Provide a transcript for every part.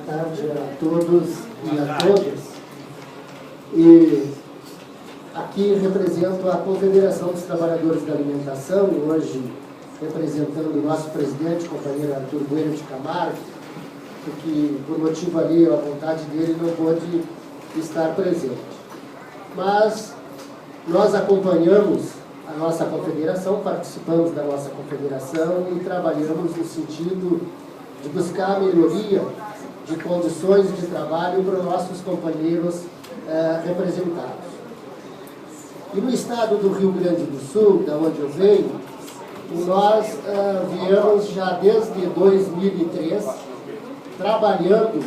tarde a todos e a todas. E aqui represento a Confederação dos Trabalhadores da Alimentação, hoje representando o nosso presidente, companheiro Arthur Bueno de Camargo, que por motivo ali, a vontade dele, não pôde estar presente. Mas nós acompanhamos a nossa confederação, participamos da nossa confederação e trabalhamos no sentido de buscar a melhoria de condições de trabalho para os nossos companheiros representados. E no estado do Rio Grande do Sul, da onde eu venho, nós viemos já desde 2003 trabalhando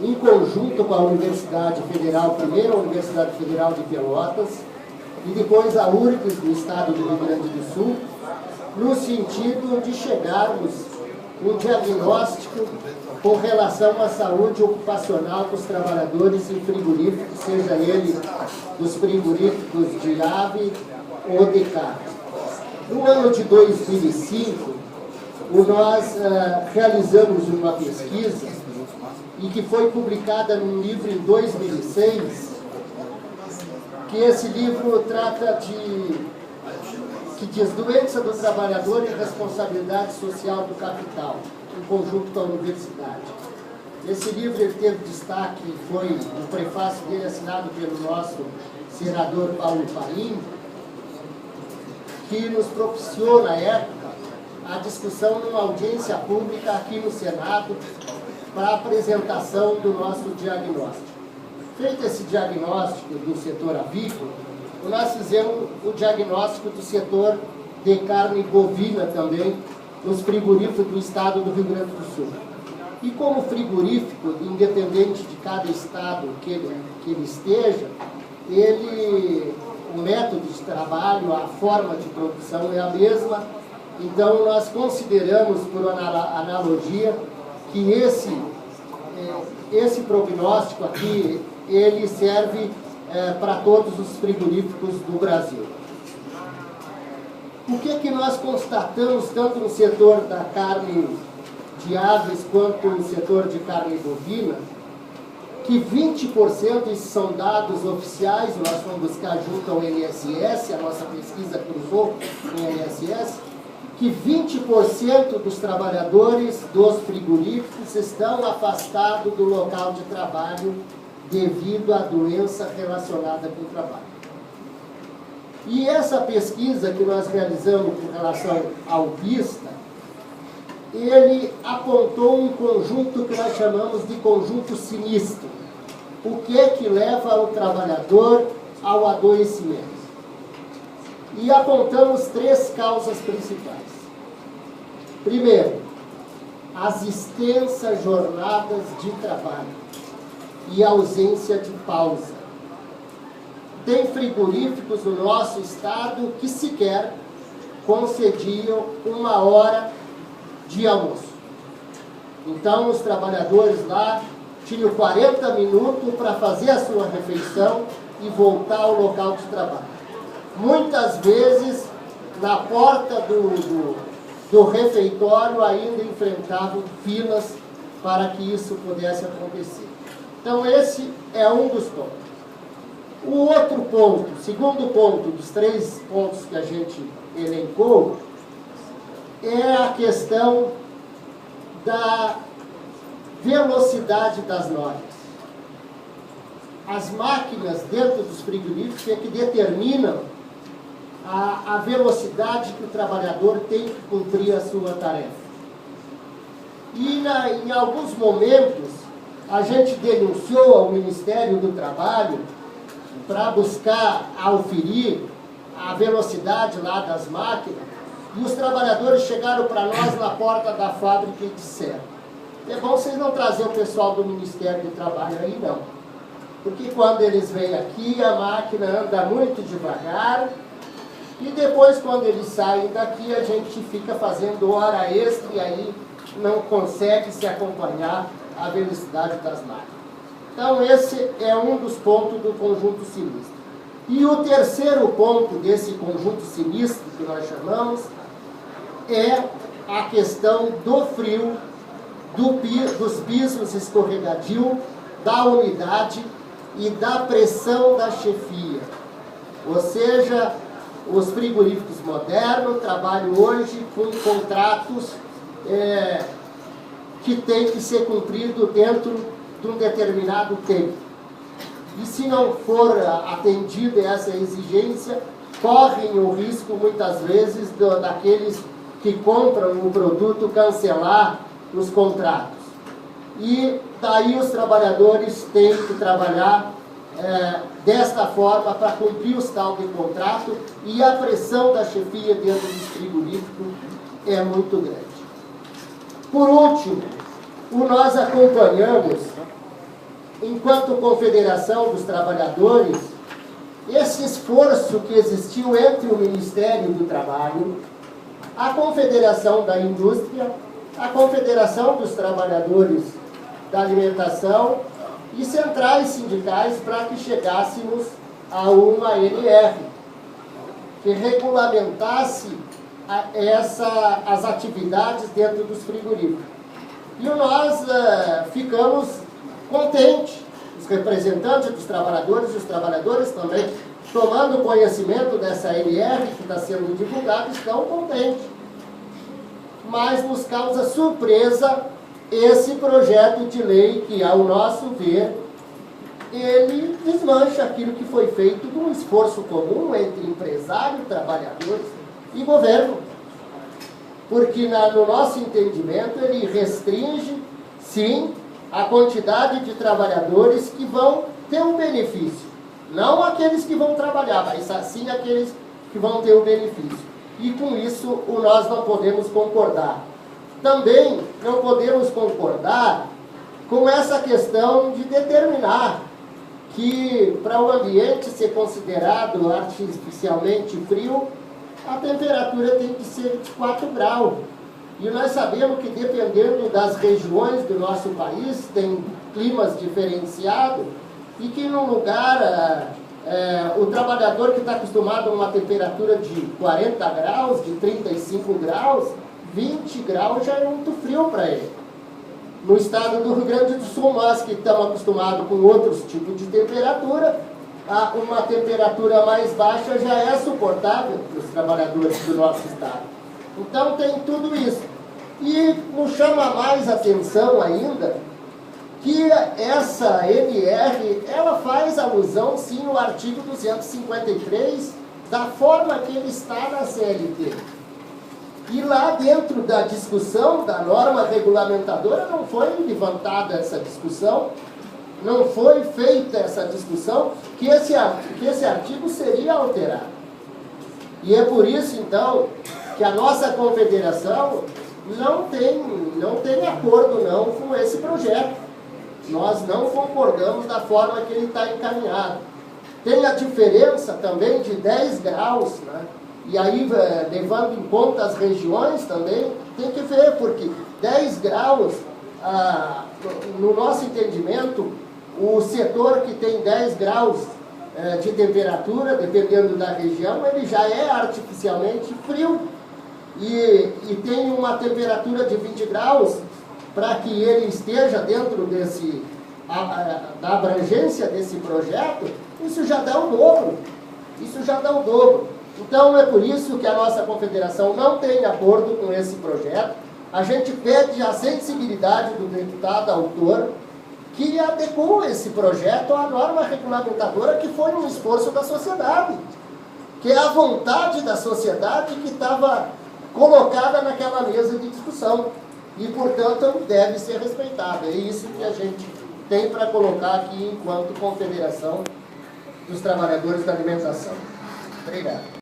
em conjunto com a Universidade Federal, primeiro a Universidade Federal de Pelotas e depois a URGS do estado do Rio Grande do Sul, no sentido de chegarmos um diagnóstico com relação à saúde ocupacional dos trabalhadores em frigoríficos, seja ele dos frigoríficos de ave ou de carne. No ano de 2005, nós realizamos uma pesquisa e que foi publicada num livro em 2006, que esse livro trata que diz Doença do Trabalhador e Responsabilidade Social do Capital, em conjunto com a universidade. Esse livro ele teve destaque, foi o prefácio dele assinado pelo nosso senador Paulo Paim, que nos propiciou, na época, a discussão numa audiência pública aqui no Senado para a apresentação do nosso diagnóstico. Feito esse diagnóstico do setor avícola, nós fizemos o diagnóstico do setor de carne bovina também, nos frigoríficos do estado do Rio Grande do Sul. E como frigorífico, independente de cada estado que ele esteja, o método de trabalho, a forma de produção é a mesma, então nós consideramos, por analogia, que esse prognóstico aqui, ele serve para todos os frigoríficos do Brasil. O que nós constatamos, tanto no setor da carne de aves quanto no setor de carne bovina, que 20%, esses são dados oficiais, nós vamos buscar junto ao INSS, a nossa pesquisa cruzou com o INSS, que 20% dos trabalhadores dos frigoríficos estão afastados do local de trabalho devido à doença relacionada com o trabalho. E essa pesquisa que nós realizamos com relação ao PISTA, ele apontou um conjunto que nós chamamos de conjunto sinistro. O que leva o trabalhador ao adoecimento? E apontamos 3 causas principais. Primeiro, as extensas jornadas de trabalho e ausência de pausa. Tem frigoríficos no nosso estado que sequer concediam 1 hora de almoço. Então, os trabalhadores lá tinham 40 minutos para fazer a sua refeição e voltar ao local de trabalho. Muitas vezes, na porta do refeitório, ainda enfrentavam filas para que isso pudesse acontecer. Então, esse é um dos pontos. O outro ponto, segundo ponto dos 3 pontos que a gente elencou, é a questão da velocidade das normas. As máquinas dentro dos frigoríficos é que determinam a velocidade que o trabalhador tem que cumprir a sua tarefa. E em alguns momentos, a gente denunciou ao Ministério do Trabalho para buscar auferir a velocidade lá das máquinas, e os trabalhadores chegaram para nós na porta da fábrica e disseram: é bom vocês não trazer o pessoal do Ministério do Trabalho aí não, porque quando eles vêm aqui a máquina anda muito devagar e depois quando eles saem daqui a gente fica fazendo hora extra e aí não consegue se acompanhar a velocidade das máquinas. Então esse é um dos pontos do conjunto sinistro. E o terceiro ponto desse conjunto sinistro que nós chamamos é a questão do frio dos pisos escorregadio, da umidade e da pressão da chefia. Ou seja, os frigoríficos modernos trabalham hoje com contratos que tem que ser cumprido dentro de um determinado tempo. E se não for atendida essa exigência, correm o risco, muitas vezes, daqueles que compram o produto cancelar os contratos. E daí os trabalhadores têm que trabalhar desta forma para cumprir os tal de contrato, e a pressão da chefia dentro do frigorífico é muito grande. Por último, nós acompanhamos, enquanto Confederação dos Trabalhadores, esse esforço que existiu entre o Ministério do Trabalho, a Confederação da Indústria, a Confederação dos Trabalhadores da Alimentação e centrais sindicais para que chegássemos a uma ANR que regulamentasse as atividades dentro dos frigoríficos. E nós ficamos contentes, os representantes dos trabalhadores e os trabalhadores também, tomando conhecimento dessa ANR que está sendo divulgada, estão contentes. Mas nos causa surpresa esse projeto de lei que, ao nosso ver, ele desmancha aquilo que foi feito de um esforço comum entre empresário, trabalhadores e governo. Porque, no nosso entendimento, ele restringe, sim, a quantidade de trabalhadores que vão ter um benefício. Não aqueles que vão trabalhar, mas sim aqueles que vão ter o benefício. E com isso nós não podemos concordar. Também não podemos concordar com essa questão de determinar que para o ambiente ser considerado artificialmente frio, a temperatura tem que ser de 4 graus. E nós sabemos que, dependendo das regiões do nosso país, tem climas diferenciados, e que num lugar, o trabalhador que está acostumado a uma temperatura de 40 graus, de 35 graus, 20 graus já é muito frio para ele. No estado do Rio Grande do Sul, nós que estamos acostumados com outros tipos de temperatura, uma temperatura mais baixa já é suportável para os trabalhadores do nosso estado. Então tem tudo isso. E nos chama mais atenção ainda que essa NR, ela faz alusão, sim, ao artigo 253, da forma que ele está na CLT. E lá dentro da discussão da norma regulamentadora não foi levantada essa discussão, não foi feita essa discussão, que esse artigo seria alterado. E é por isso, então, que a nossa confederação não tem acordo não com esse projeto. Nós não concordamos da forma que ele está encaminhado. Tem a diferença também de 10 graus, né? E aí, levando em conta as regiões também, tem que ver, porque 10 graus, no nosso entendimento, o setor que tem 10 graus de temperatura, dependendo da região, ele já é artificialmente frio. E tem uma temperatura de 20 graus, para que ele esteja dentro da abrangência desse projeto, isso já dá o dobro. Isso já dá o dobro. Então é por isso que a nossa confederação não tem acordo com esse projeto. A gente pede a sensibilidade do deputado autor que adequou esse projeto à norma regulamentadora, que foi um esforço da sociedade, que é a vontade da sociedade que estava colocada naquela mesa de discussão. E, portanto, deve ser respeitada. É isso que a gente tem para colocar aqui enquanto Confederação dos Trabalhadores da Alimentação. Obrigado.